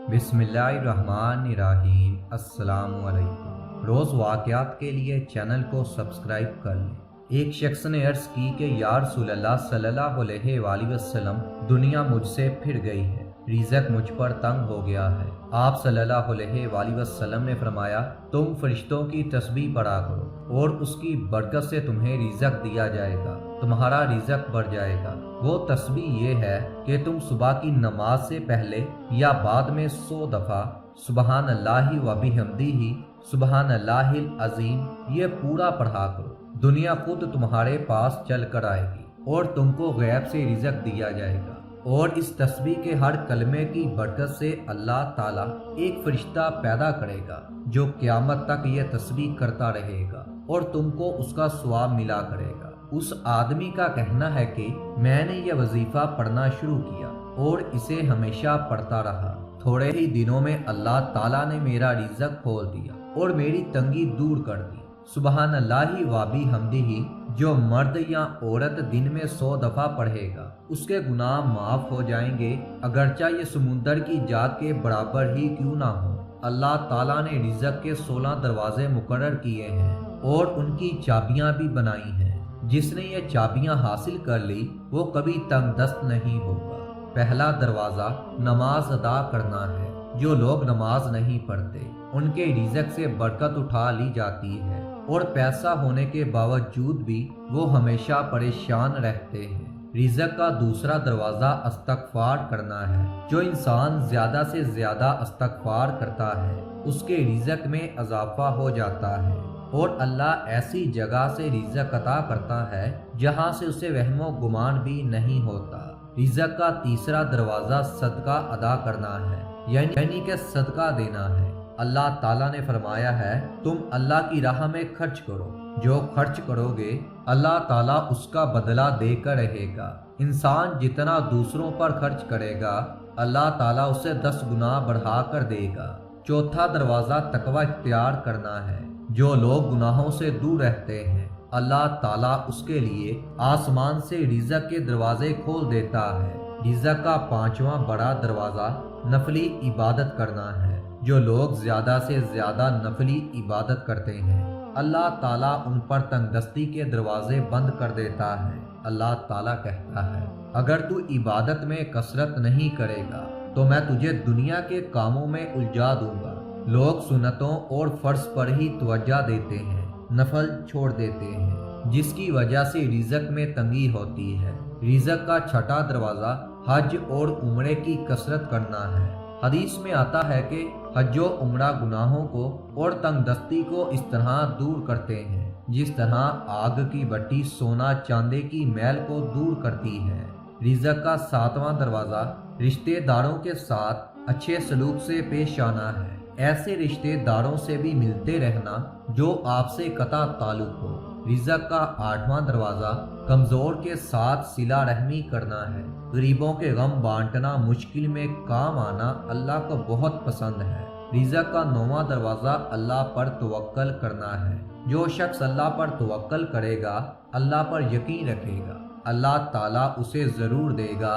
बिस्मिल्लाहिर्रहमानिर्रहीम। अस्सलाम वालेकुम। रोज़ वाक़यात के लिए चैनल को सब्सक्राइब कर लें। एक शख्स ने अर्ज़ की कि या रसूलल्लाह सल्लल्लाहु अलैहि वसल्लम, दुनिया मुझसे फिर गई है, रिज़्क़ मुझ पर तंग हो गया है। आप सल्लल्लाहु अलैहि वसल्लम ने फरमाया, तुम फरिश्तों की तस्बीह पढ़ा करो और उसकी बरकत से तुम्हें रिज़्क़ दिया जाएगा, तुम्हारा रिज़्क़ बढ़ जाएगा। वो तस्बीह ये है कि तुम सुबह की नमाज से पहले या बाद में 100 दफ़ा सुबहान अल्लाहि व बिहम्दिही सुबहान अल्लाहिल अज़ीम ये पूरा पढ़ा करो। दुनिया खुद तुम्हारे पास चल कर आएगी और तुमको गैब से रिज़्क़ दिया जाएगा। और इस तस्बीह के हर कलमे की बरकत से अल्लाह ताला एक फरिश्ता पैदा करेगा जो क़यामत तक ये तस्बीह करता रहेगा और तुमको उसका सवाब मिला करेगा। उस आदमी का कहना है कि मैंने ये वजीफा पढ़ना शुरू किया और इसे हमेशा पढ़ता रहा। थोड़े ही दिनों में अल्लाह ताला ने मेरा रिज़्क़ खोल दिया और मेरी तंगी दूर कर दी। सुबहान अल्लाहि व बिहम्दिही जो मर्द या औरत दिन में 100 दफ़ा पढ़ेगा उसके गुनाह माफ़ हो जाएंगे, अगरचा ये समुंदर की जात के बराबर ही क्यों ना हो। अल्लाह ताला ने रिज़्क़ के 16 दरवाजे मुकर्रर किए हैं और उनकी चाबियां भी बनाई हैं। जिसने ये चाबियां हासिल कर ली वो कभी तंगदस्त नहीं होगा। पहला दरवाज़ा नमाज अदा करना है। जो लोग नमाज नहीं पढ़ते उनके रिज़्क़ से बरकत उठा ली जाती है और पैसा होने के बावजूद भी वो हमेशा परेशान रहते हैं। रिज़्क़ का दूसरा दरवाज़ा इस्तग़फ़ार करना है। जो इंसान ज़्यादा से ज़्यादा इस्तग़फ़ार करता है उसके रिज़्क़ में इजाफा हो जाता है और अल्लाह ऐसी जगह से रिज़्क़ अता करता है जहाँ से उसे वहमो गुमान भी नहीं होता। रिज़्क़ का तीसरा दरवाज़ा सदका अदा करना है, यानी कि सदका देना है। अल्लाह ताला ने फरमाया है, तुम अल्लाह की राह में खर्च करो, जो खर्च करोगे अल्लाह ताला उसका बदला देकर रहेगा। इंसान जितना दूसरों पर खर्च करेगा अल्लाह ताला उसे 10 गुना बढ़ा कर देगा। चौथा दरवाज़ा तकवा इख्तियार करना है। जो लोग गुनाहों से दूर रहते हैं अल्लाह ताला उसके लिए आसमान से रिज़्क़ के दरवाजे खोल देता है। रिज़्क़ का पांचवा बड़ा दरवाज़ा नफली इबादत करना है। जो लोग ज़्यादा से ज़्यादा नफली इबादत करते हैं अल्लाह ताला उन पर तंगदस्ती के दरवाजे बंद कर देता है। अल्लाह ताला कहता है, अगर तू इबादत में कसरत नहीं करेगा तो मैं तुझे दुनिया के कामों में उलझा दूंगा। लोग सुन्नतों और फर्ज पर ही तवज्जो देते हैं, नफल छोड़ देते हैं, जिसकी वजह से रिज़्क़ में तंगी होती है। रिज़्क़ का छठा दरवाज़ा हज और उम्रे की कसरत करना है। हदीस में आता है कि हज और उम्रा गुनाहों को और तंगदस्ती को इस तरह दूर करते हैं जिस तरह आग की भट्टी सोना चांदी की मैल को दूर करती है। रिज़्क़ का सातवां दरवाज़ा रिश्तेदारों के साथ अच्छे सलूक से पेश आना है। ऐसे रिश्तेदारों से भी मिलते रहना जो आपसे कता ताल्लुक हो। रिज़्क़ का आठवां दरवाज़ा कमज़ोर के साथ सिला रहमी करना है। गरीबों के गम बांटना, मुश्किल में काम आना अल्लाह को बहुत पसंद है। रिज़्क़ का नौवां दरवाज़ा अल्लाह पर तवक्कल करना है। जो शख्स अल्लाह पर तवक्कल करेगा, अल्लाह पर यकीन रखेगा, अल्लाह ताला उसे ज़रूर देगा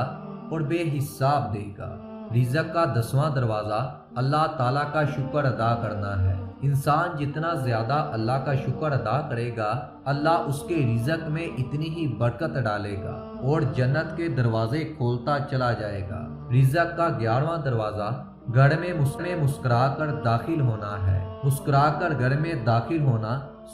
और बेहिसाब देगा। रिज़्क़ का 10वां दरवाज़ा अल्लाह ताला का शुक्र अदा करना है। इंसान जितना ज़्यादा अल्लाह का शुक्र अदा करेगा अल्लाह उसके रिज़्क़ में इतनी ही बरकत डालेगा और जन्नत के दरवाजे खोलता चला जाएगा। रिज़्क़ का 11वां दरवाज़ा घर में मुस्कुरा कर दाखिल होना है। मुस्कुरा कर घर में दाखिल होना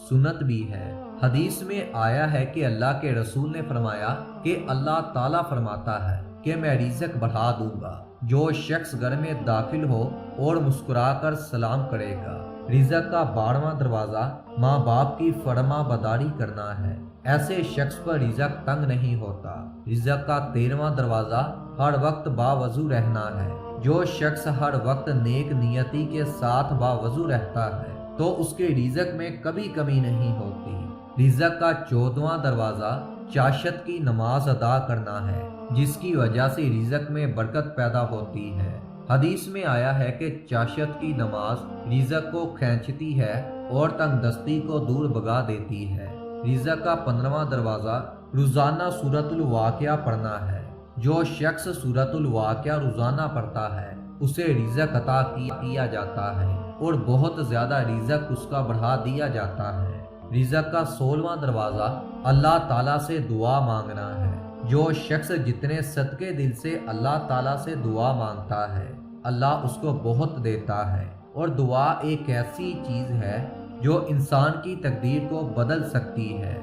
सुन्नत भी है। हदीस में आया है कि अल्लाह के रसूल ने फरमाया कि अल्लाह ताला फरमाता है कि मैं रिज़्क़ बढ़ा दूंगा जो शख्स घर में दाखिल हो और मुस्कुरा कर सलाम करेगा। रिज़्क़ का 12वां दरवाज़ा माँ बाप की फरमा बदारी करना है। ऐसे शख्स पर रिज़्क़ तंग नहीं होता। रिज़्क़ का 13वां दरवाज़ा हर वक्त बावजू रहना है। जो शख्स हर वक्त नेक नियति के साथ बावजू रहता है तो उसके रिज़्क़ में कभी कमी नहीं होती। रिज़्क़ का 14वां दरवाज़ा चाशत की नमाज अदा करना है, जिसकी वजह से रिज़्क़ में बरकत पैदा होती है। हदीस में आया है कि चाशत की नमाज रिज़्क़ को खींचती है और तंगदस्ती को दूर भगा देती है। रिज़्क़ का 15वां दरवाज़ा रोज़ाना सूरतुल वाक़िया पढ़ना है। जो शख्स सूरतुल वाक़िया रोज़ाना पढ़ता है اسے رزق عطا کیا جاتا ہے اور بہت زیادہ رزق اس کا بڑھا دیا جاتا ہے۔ رزق کا 16واں دروازہ اللہ تعالیٰ سے دعا مانگنا ہے۔ جو شخص جتنے صدقے دل سے اللہ تعالیٰ سے دعا مانگتا ہے، اللہ اس کو بہت دیتا ہے، اور دعا ایک ایسی چیز ہے جو انسان کی تقدیر کو بدل سکتی ہے۔